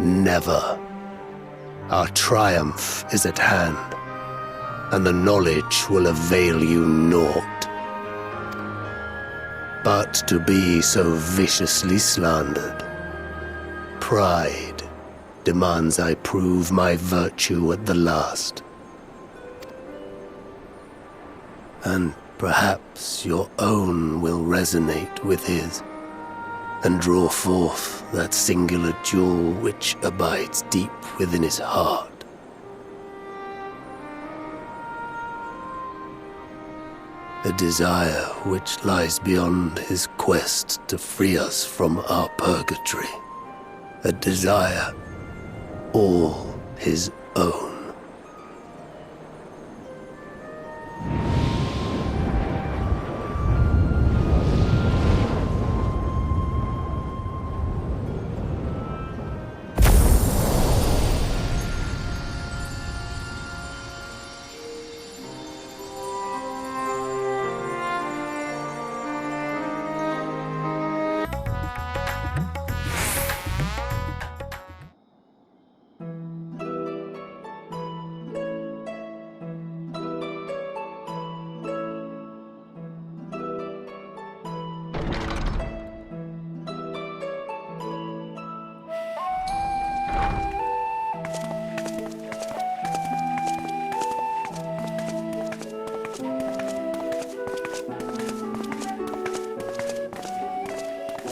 never. Our triumph is at hand, and the knowledge will avail you naught. But to be so viciously slandered, pride demands I prove my virtue at the last. And perhaps your own will resonate with his, and draw forth that singular jewel which abides deep within his heart. A desire which lies beyond his quest to free us from our purgatory. A desire all his own.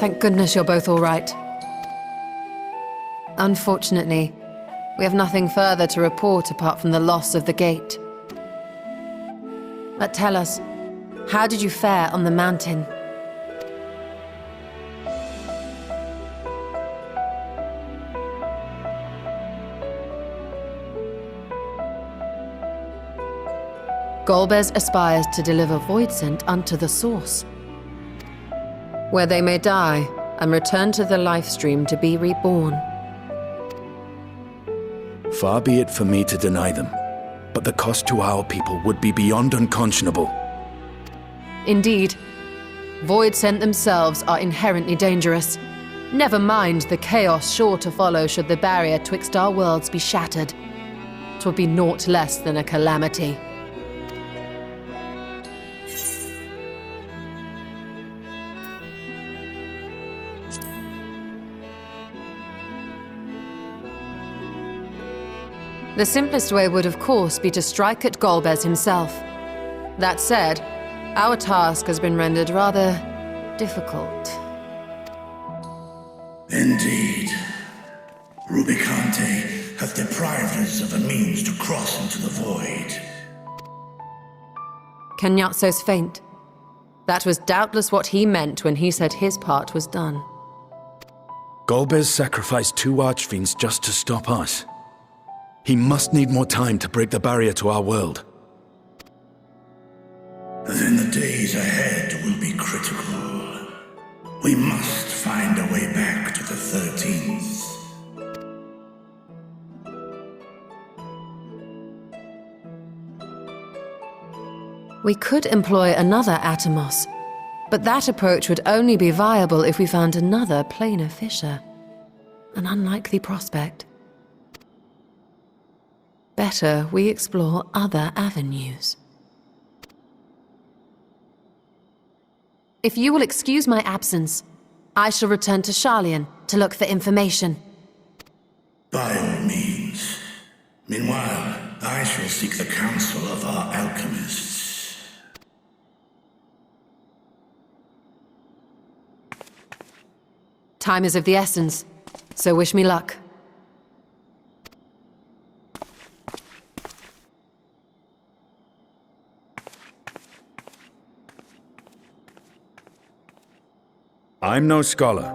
Thank goodness you're both all right. Unfortunately, we have nothing further to report apart from the loss of the gate. But tell us, how did you fare on the mountain? Golbez aspires to deliver Voidsent unto the source, where they may die and return to the lifestream to be reborn. Far be it for me to deny them, but the cost to our people would be beyond unconscionable. Indeed. Voidsent themselves are inherently dangerous. Never mind the chaos sure to follow should the barrier twixt our worlds be shattered. 'Twould be naught less than a calamity. The simplest way would, of course, be to strike at Golbez himself. That said, our task has been rendered rather difficult. Indeed. Rubicante hath deprived us of a means to cross into the void. Kenyatso's faint. That was doubtless what he meant when he said his part was done. Golbez sacrificed 2 archfiends just to stop us. He must need more time to break the barrier to our world. Then the days ahead will be critical. We must find a way back to the 13th. We could employ another Atomos, but that approach would only be viable if we found another planar fissure. An unlikely prospect. Better we explore other avenues. If you will excuse my absence, I shall return to Sharlayan to look for information. By all means. Meanwhile, I shall seek the counsel of our alchemists. Time is of the essence, so wish me luck. I'm no scholar.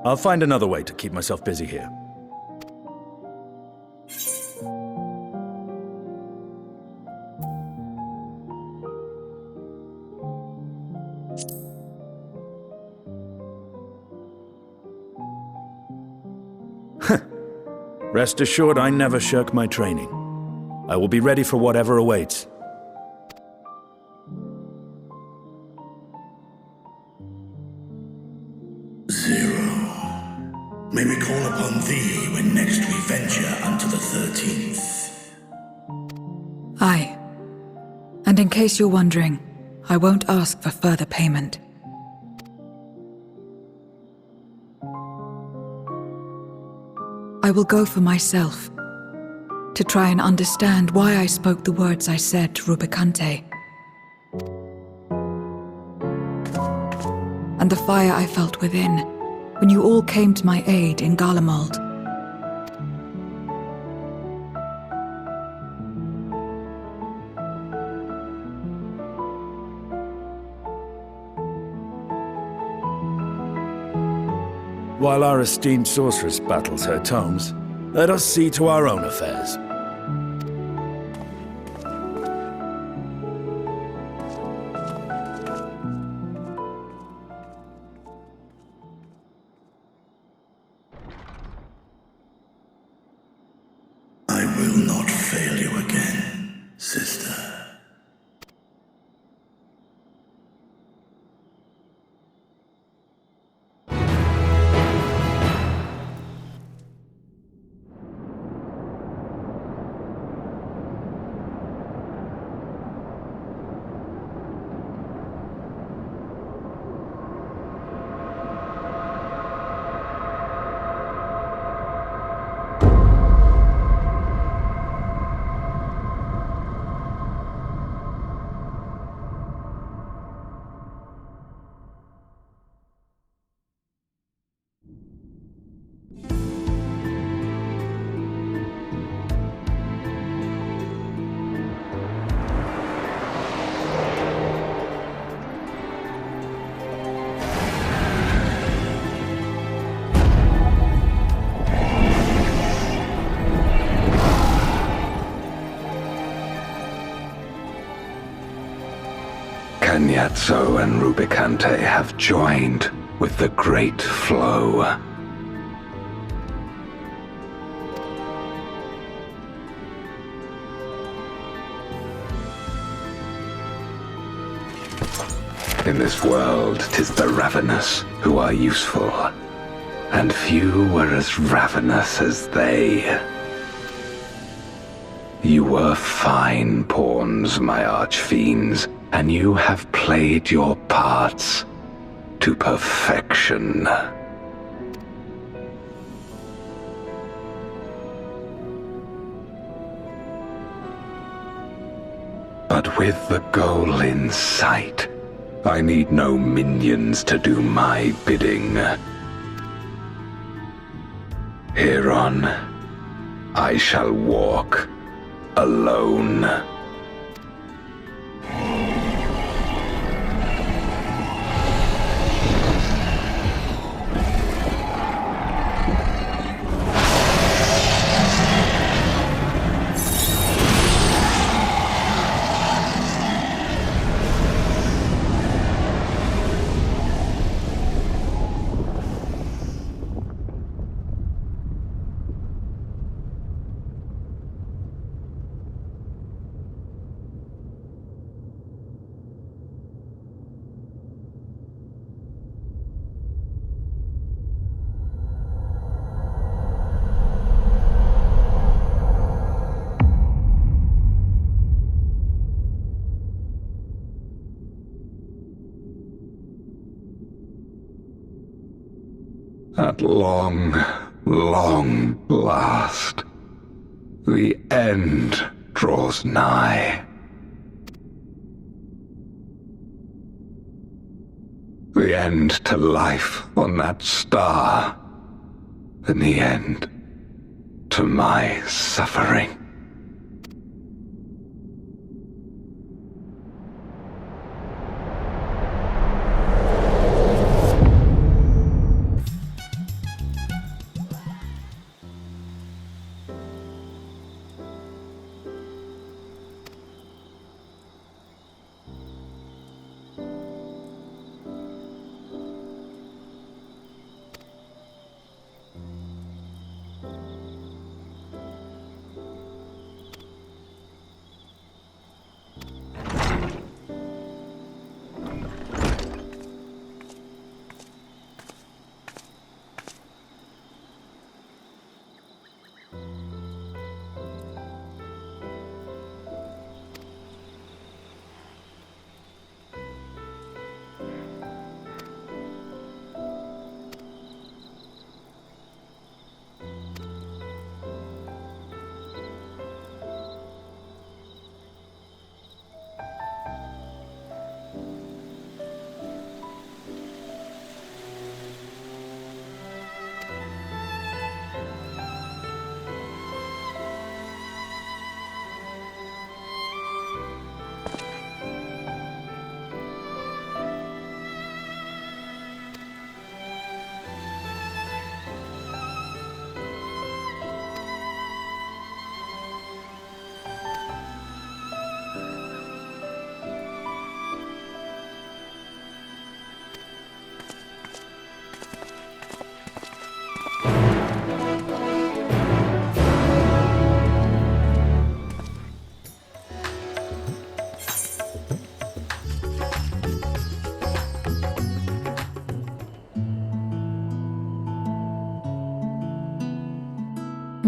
I'll find another way to keep myself busy here. Rest assured, I never shirk my training. I will be ready for whatever awaits. May we call upon thee when next we venture unto the 13th? Aye. And in case you're wondering, I won't ask for further payment. I will go for myself, to try and understand why I spoke the words I said to Rubicante. And the fire I felt within, when you all came to my aid in Garlemald. While our esteemed sorceress battles her tomes, let us see to our own affairs. I will not fail you again, sister. Cagnazzo and Rubicante have joined with the Great Flow. In this world, 'tis the ravenous who are useful, and few were as ravenous as they. You were fine pawns, my archfiends, and you have played your parts to perfection. But with the goal in sight, I need no minions to do my bidding. Hereon, I shall walk alone. At long, long last, the end draws nigh. The end to life on that star, and the end to my suffering.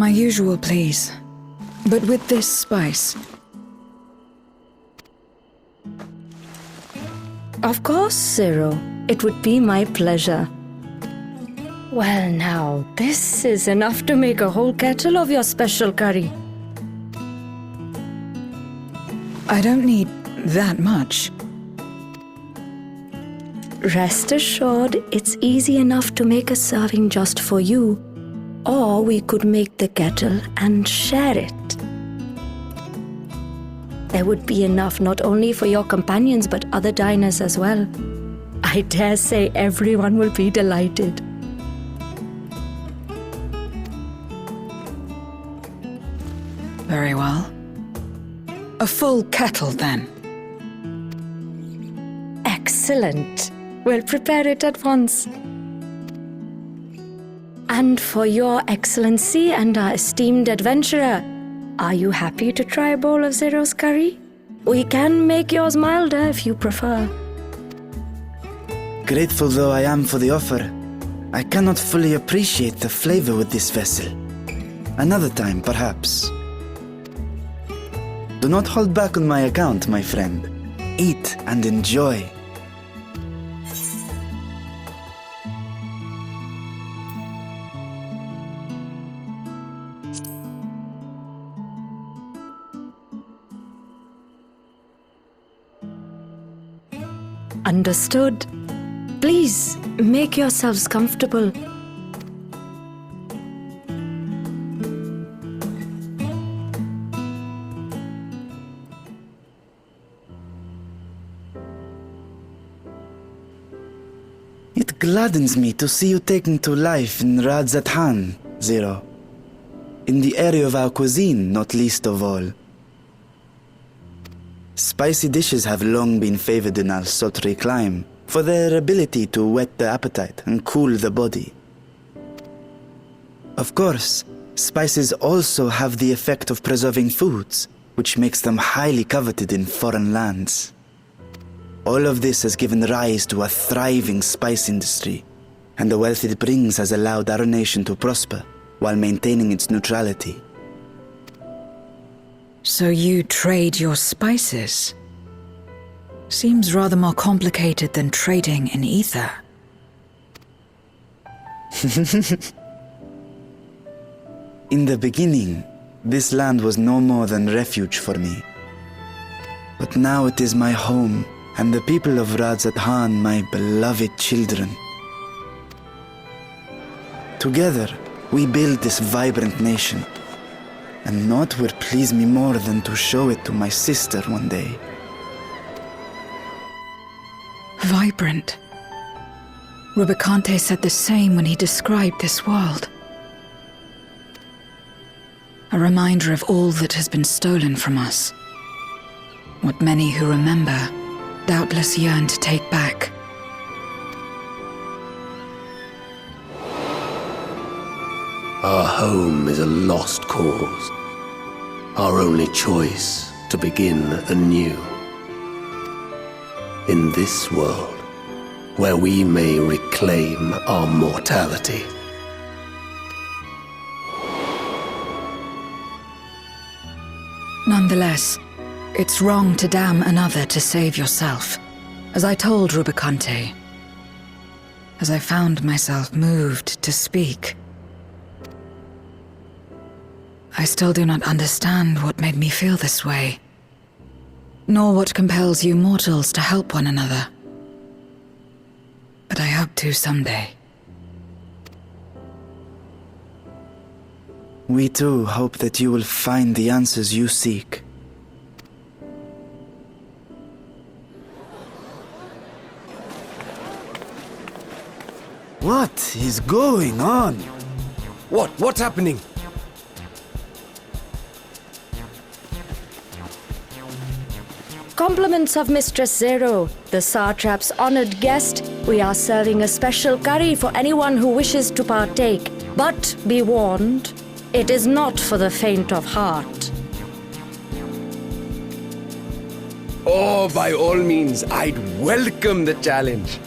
My usual, please. But with this spice. Of course, Zero. It would be my pleasure. Well now, this is enough to make a whole kettle of your special curry. I don't need that much. Rest assured, it's easy enough to make a serving just for you. Or we could make the kettle and share it. There would be enough not only for your companions but other diners as well. I dare say everyone will be delighted. Very well. A full kettle, then. Excellent. We'll prepare it at once. And for your excellency and our esteemed adventurer, are you happy to try a bowl of Zero's curry? We can make yours milder if you prefer. Grateful though I am for the offer, I cannot fully appreciate the flavor with this vessel. Another time, perhaps. Do not hold back on my account, my friend. Eat and enjoy. Understood. Please, make yourselves comfortable. It gladdens me to see you taking to life in Radzathan, Zero. In the area of our cuisine, not least of all. Spicy dishes have long been favored in our sultry clime for their ability to whet the appetite and cool the body. Of course, spices also have the effect of preserving foods, which makes them highly coveted in foreign lands. All of this has given rise to a thriving spice industry, and the wealth it brings has allowed our nation to prosper while maintaining its neutrality. So you trade your spices? Seems rather more complicated than trading in ether. In the beginning, this land was no more than refuge for me. But now it is my home, and the people of Radzathan my beloved children. Together, we build this vibrant nation. And naught would please me more than to show it to my sister one day. Vibrant. Rubicante said the same when he described this world. A reminder of all that has been stolen from us. What many who remember doubtless yearn to take back. Our home is a lost cause. Our only choice to begin anew. In this world, where we may reclaim our mortality. Nonetheless, it's wrong to damn another to save yourself. As I told Rubicante. As I found myself moved to speak. I still do not understand what made me feel this way, nor what compels you mortals to help one another. But I hope to someday. We too hope that you will find the answers you seek. What is going on? What's happening? Compliments of Mistress Zero, the Satrap's honored guest. We are serving a special curry for anyone who wishes to partake. But be warned, it is not for the faint of heart. Oh, by all means, I'd welcome the challenge.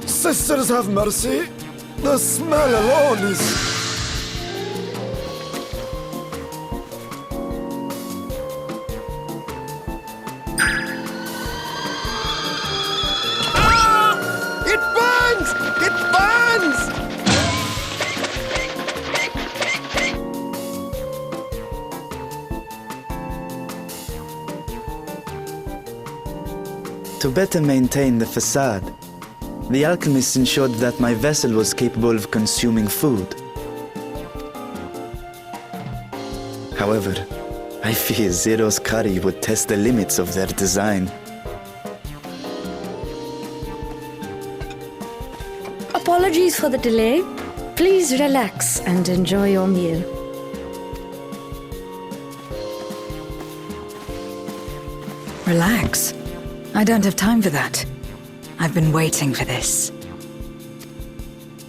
Sisters have mercy. The smell alone is... It burns! It burns! To better maintain the facade, the alchemists ensured that my vessel was capable of consuming food. However, I fear Zero's curry would test the limits of their design. Apologies for the delay. Please relax and enjoy your meal. Relax. I don't have time for that. I've been waiting for this.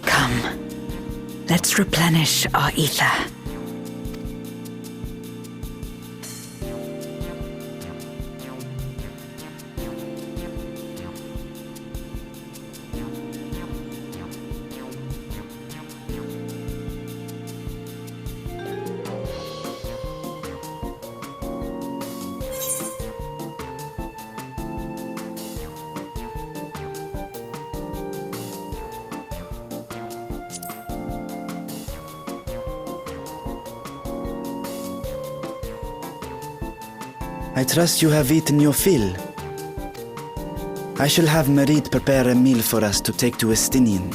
Come. Let's replenish our ether. I trust you have eaten your fill. I shall have Merit prepare a meal for us to take to Estinian.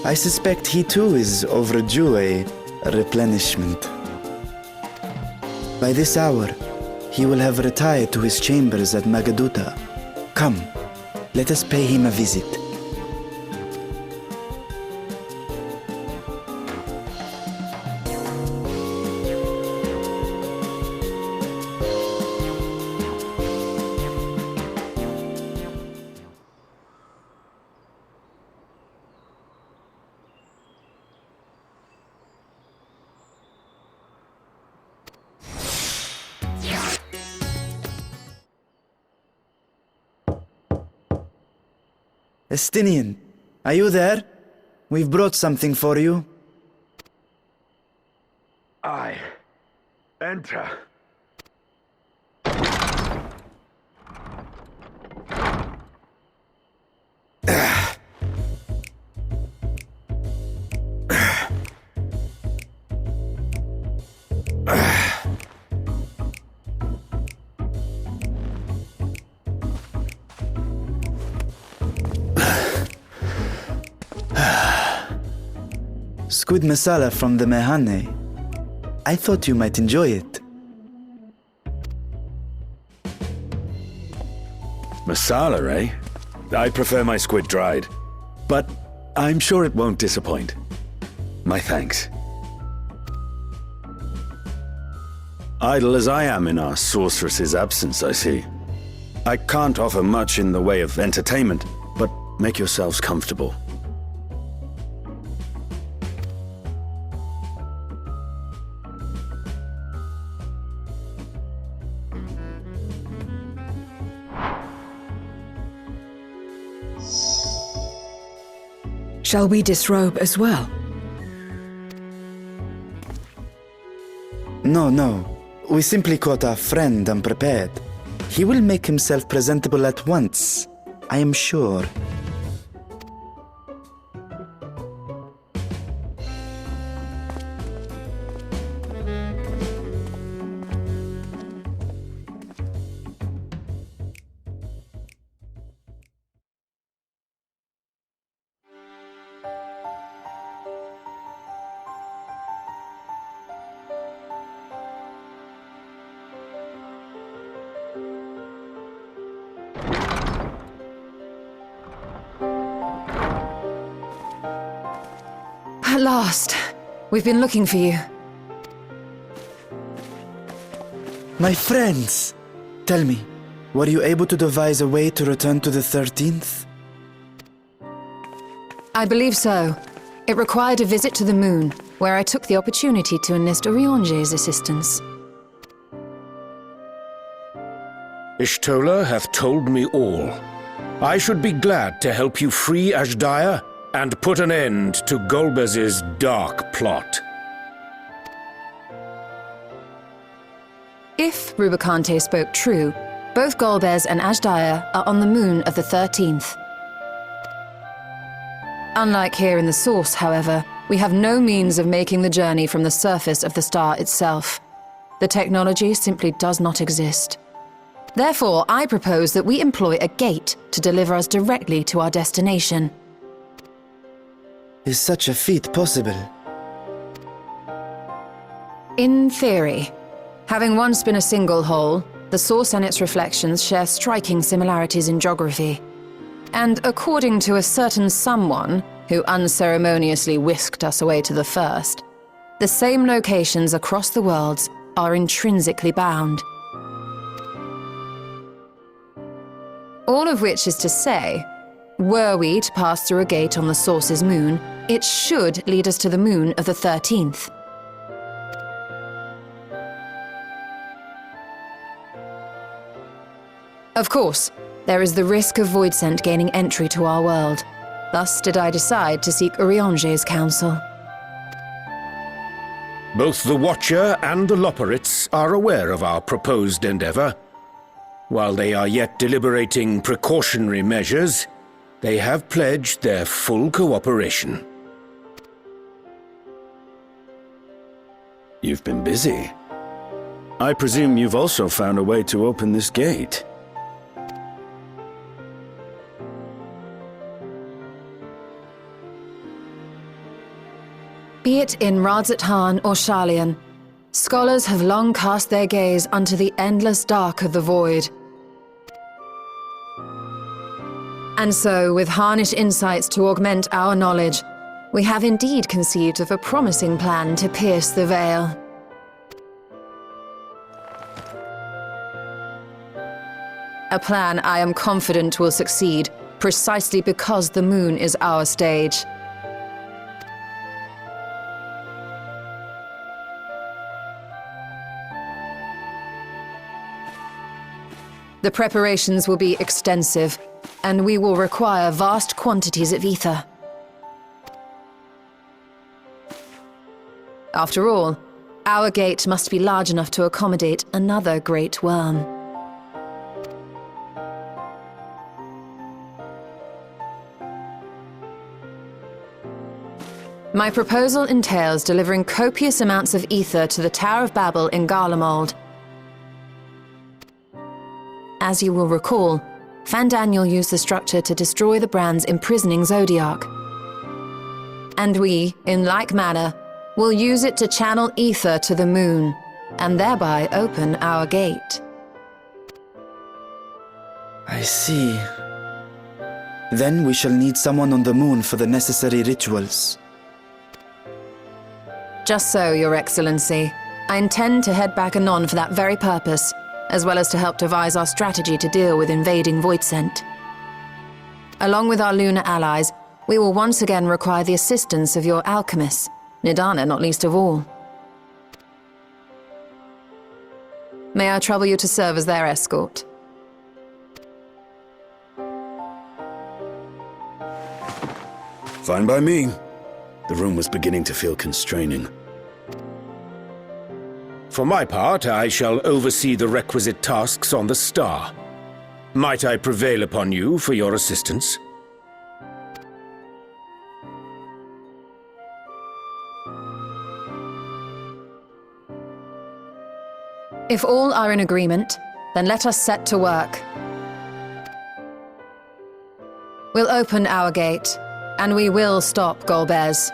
I suspect he too is overdue a replenishment. By this hour, he will have retired to his chambers at Magaduta. Come, let us pay him a visit. Estinian, are you there? We've brought something for you. I enter. Squid masala from the Mehane. I thought you might enjoy it. Masala, eh? I prefer my squid dried. But I'm sure it won't disappoint. My thanks. Idle as I am in our sorceress's absence, I see. I can't offer much in the way of entertainment, but make yourselves comfortable. Shall we disrobe as well? No. We simply caught our friend unprepared. He will make himself presentable at once, I am sure. At last. We've been looking for you. My friends! Tell me, were you able to devise a way to return to the 13th? I believe so. It required a visit to the moon, where I took the opportunity to enlist Orionge's assistance. Ishtola hath told me all. I should be glad to help you free Ashdaya and put an end to Golbez's dark plot. If Rubicante spoke true, both Golbez and Azdaja are on the moon of the 13th. Unlike here in the source, however, we have no means of making the journey from the surface of the star itself. The technology simply does not exist. Therefore, I propose that we employ a gate to deliver us directly to our destination. Is such a feat possible? In theory. Having once been a single hole, the source and its reflections share striking similarities in geography. And according to a certain someone who unceremoniously whisked us away to the first, the same locations across the worlds are intrinsically bound. All of which is to say, were we to pass through a gate on the source's moon, it should lead us to the moon of the 13th. Of course, there is the risk of Voidsent gaining entry to our world. Thus did I decide to seek Urianger's counsel. Both the Watcher and the Loporrits are aware of our proposed endeavor. While they are yet deliberating precautionary measures, they have pledged their full cooperation. You've been busy. I presume you've also found a way to open this gate. Be it in Radzat-Han or Sharlayan, scholars have long cast their gaze unto the endless dark of the void. And so, with harnish insights to augment our knowledge, we have indeed conceived of a promising plan to pierce the veil. A plan I am confident will succeed, precisely because the moon is our stage. The preparations will be extensive, and we will require vast quantities of ether. After all, our gate must be large enough to accommodate another great worm. My proposal entails delivering copious amounts of ether to the Tower of Babel in Garlemald. As you will recall, Fandaniel used the structure to destroy the Brand's imprisoning Zodiac. And we, in like manner, will use it to channel ether to the moon, and thereby open our gate. I see. Then we shall need someone on the moon for the necessary rituals. Just so, Your Excellency. I intend to head back anon for that very purpose, as well as to help devise our strategy to deal with invading Voidsent. Along with our lunar allies, we will once again require the assistance of your alchemists, Nidana not least of all. May I trouble you to serve as their escort? Fine by me. The room was beginning to feel constraining. For my part, I shall oversee the requisite tasks on the star. Might I prevail upon you for your assistance? If all are in agreement, then let us set to work. We'll open our gate, and we will stop Golbez.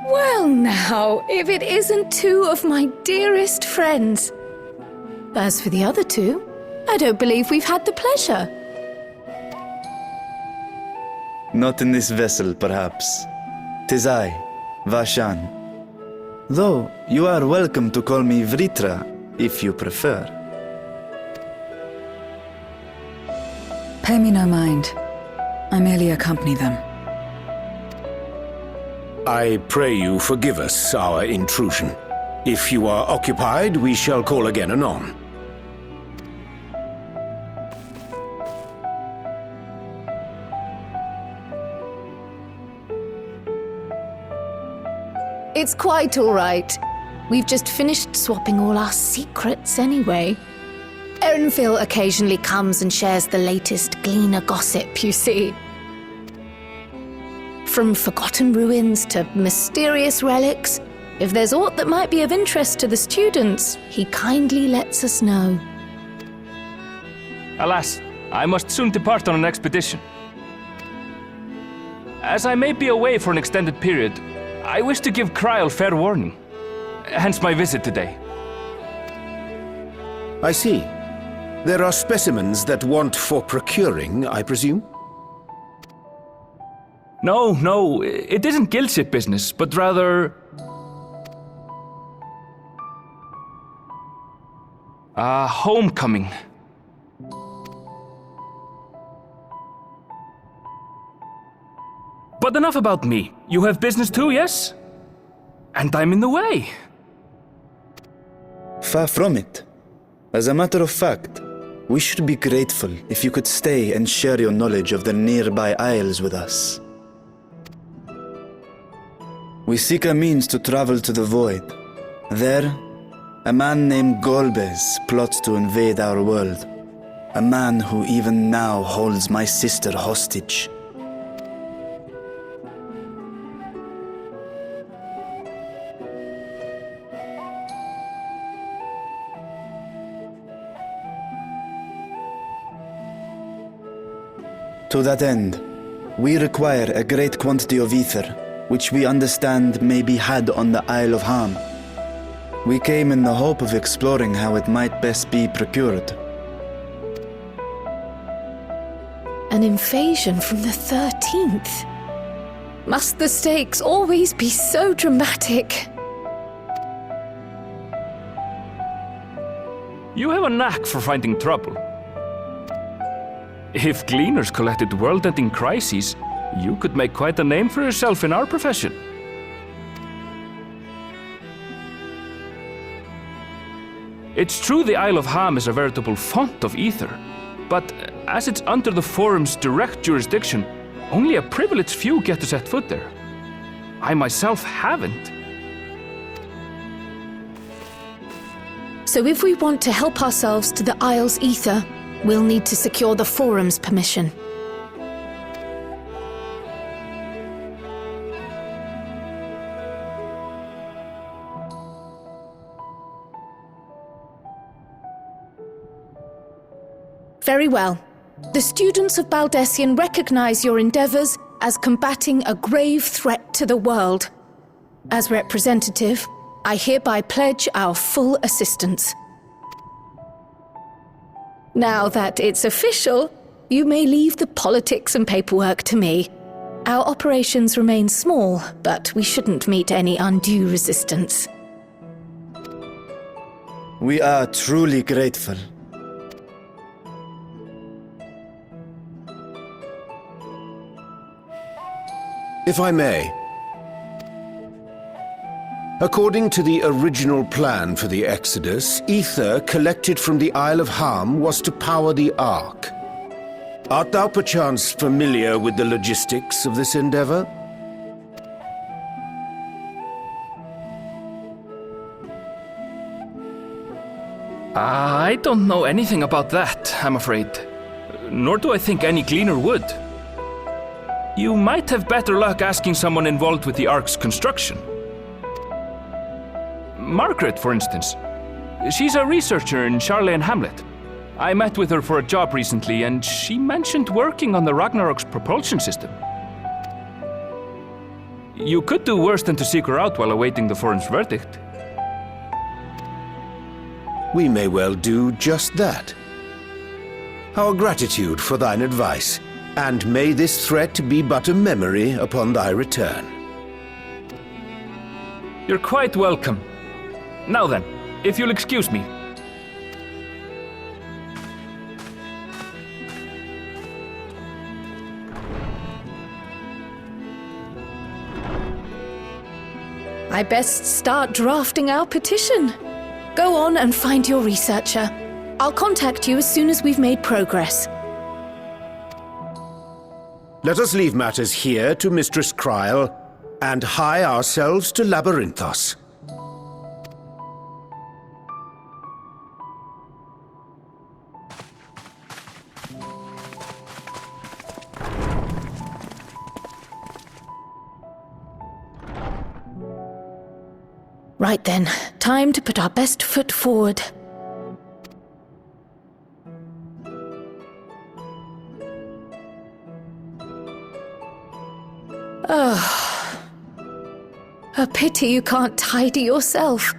Well now, if it isn't two of my dearest friends. As for the other two, I don't believe we've had the pleasure. Not in this vessel, perhaps. 'Tis I, Vashan. Though you are welcome to call me Vritra, if you prefer. Pay me no mind. I merely accompany them. I pray you forgive us our intrusion. If you are occupied, we shall call again anon. It's quite all right. We've just finished swapping all our secrets anyway. Erenfil occasionally comes and shares the latest Gleaner gossip, you see. From forgotten ruins to mysterious relics, if there's aught that might be of interest to the students, he kindly lets us know. Alas, I must soon depart on an expedition. As I may be away for an extended period, I wish to give Kryl fair warning. Hence my visit today. I see. There are specimens that want for procuring, I presume? No, it isn't guildship business, but rather... homecoming. But enough about me. You have business too, yes? And I'm in the way. Far from it. As a matter of fact, we should be grateful if you could stay and share your knowledge of the nearby isles with us. We seek a means to travel to the Void. There, a man named Golbez plots to invade our world. A man who even now holds my sister hostage. To that end, we require a great quantity of ether, which we understand may be had on the Isle of Ham. We came in the hope of exploring how it might best be procured. An invasion from the 13th? Must the stakes always be so dramatic? You have a knack for finding trouble. If Gleaners collected world-ending crises, you could make quite a name for yourself in our profession. It's true the Isle of Ham is a veritable font of ether, but as it's under the Forum's direct jurisdiction, only a privileged few get to set foot there. I myself haven't. So if we want to help ourselves to the Isle's ether, we'll need to secure the Forum's permission. Very well. The students of Baldessian recognize your endeavors as combating a grave threat to the world. As representative, I hereby pledge our full assistance. Now that it's official, you may leave the politics and paperwork to me. Our operations remain small, but we shouldn't meet any undue resistance. We are truly grateful. If I may. According to the original plan for the Exodus, ether collected from the Isle of Ham was to power the Ark. Art thou perchance familiar with the logistics of this endeavor? I don't know anything about that, I'm afraid. Nor do I think any Gleaner would. You might have better luck asking someone involved with the Ark's construction. Margaret, for instance. She's a researcher in Charley and Hamlet. I met with her for a job recently, and she mentioned working on the Ragnarok's propulsion system. You could do worse than to seek her out while awaiting the forum's verdict. We may well do just that. Our gratitude for thine advice, and may this threat be but a memory upon thy return. You're quite welcome. Now then, if you'll excuse me. I best start drafting our petition. Go on and find your researcher. I'll contact you as soon as we've made progress. Let us leave matters here to Mistress Kryl, and hie ourselves to Labyrinthos. Right then, time to put our best foot forward. A pity you can't tidy yourself.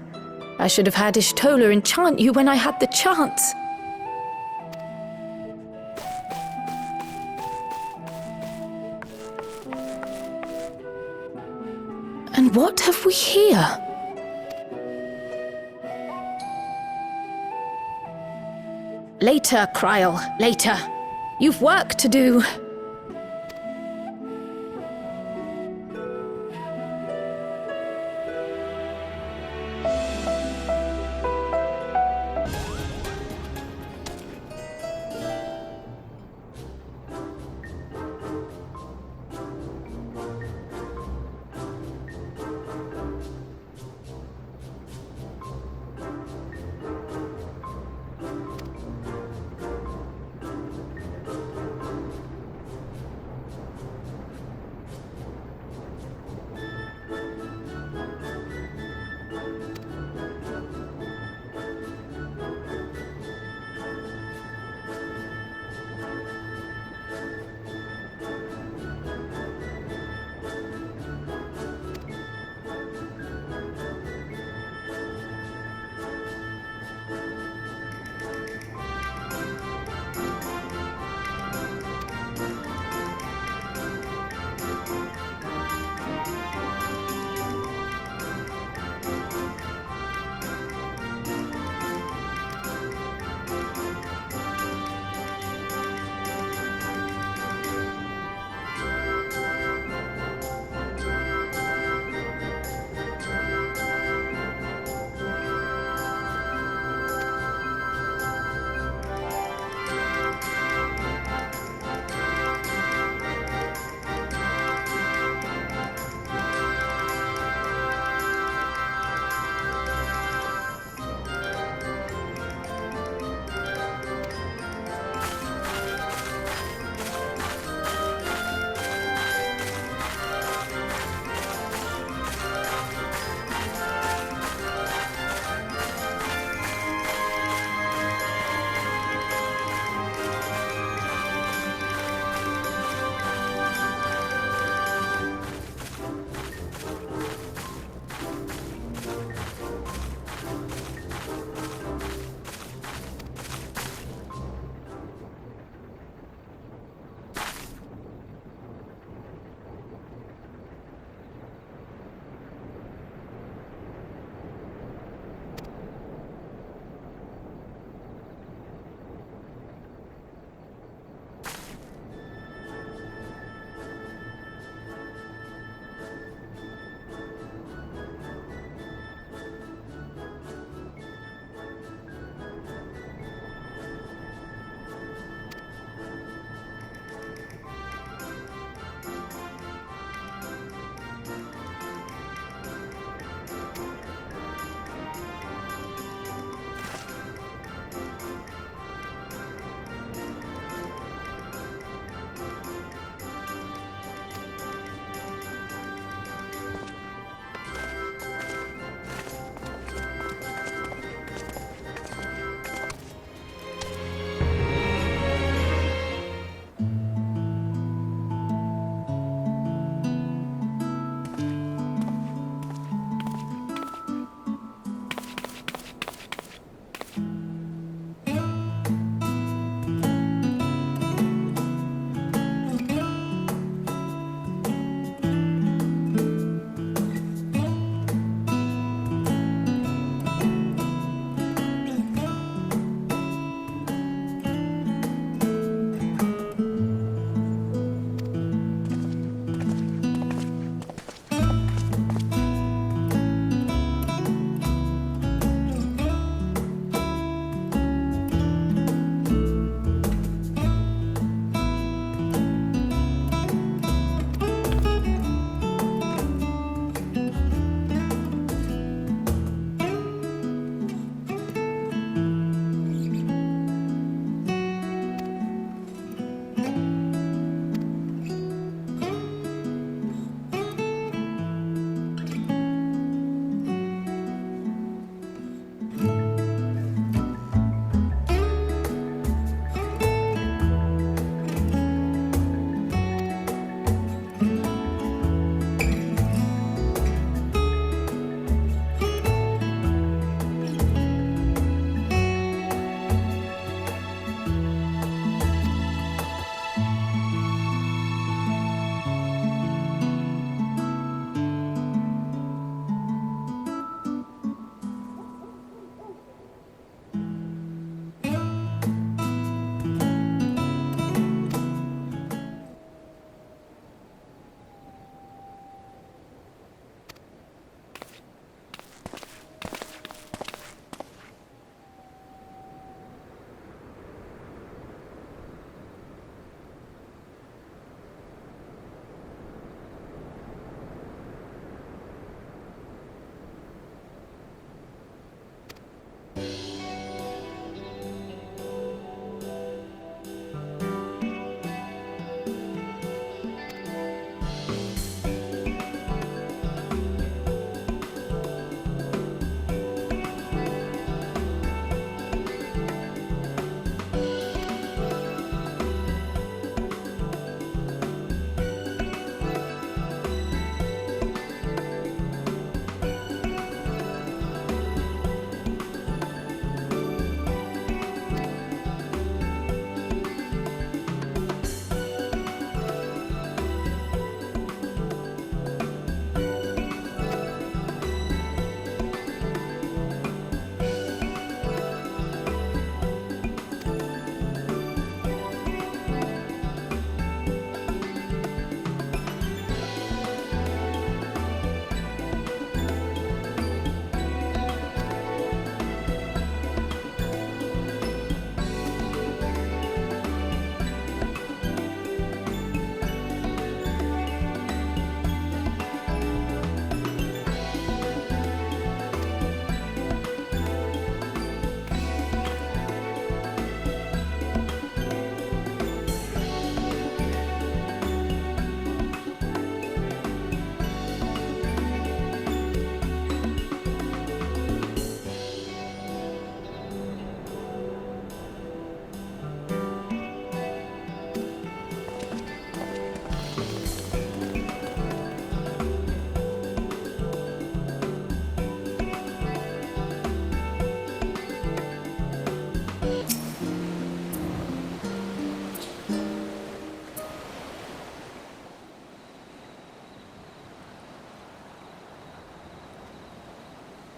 I should have had Ishtola enchant you when I had the chance. And what have we here? Later, Kryl, later. You've work to do.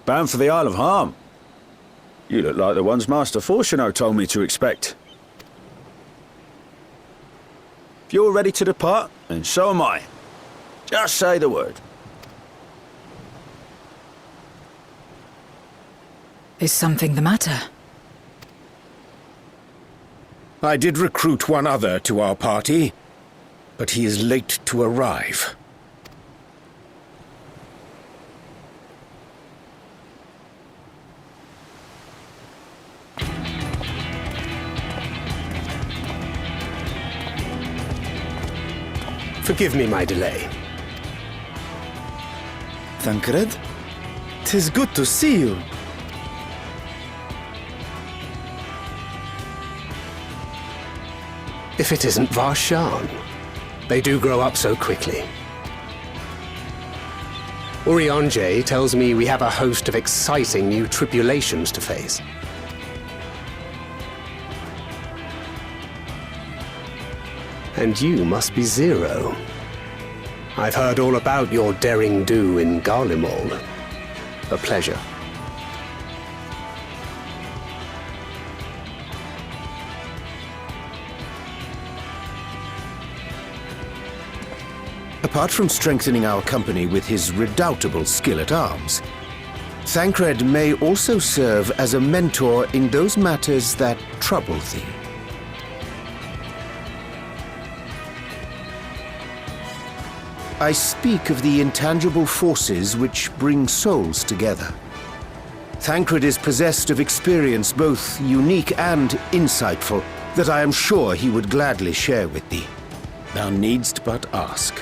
Bound for the Isle of Harm. You look like the ones Master Fortuno told me to expect. If you're ready to depart, then so am I. Just say the word. Is something the matter? I did recruit one other to our party, but he is late to arrive. Forgive me my delay. Thancred? 'Tis good to see you. If it isn't Varshan. They do grow up so quickly. Urianger tells me we have a host of exciting new tribulations to face. And you must be Zero. I've heard all about your daring do in Garlemald. A pleasure. Apart from strengthening our company with his redoubtable skill at arms, Thancred may also serve as a mentor in those matters that trouble thee. I speak of the intangible forces which bring souls together. Thancred is possessed of experience both unique and insightful that I am sure he would gladly share with thee. Thou needst but ask.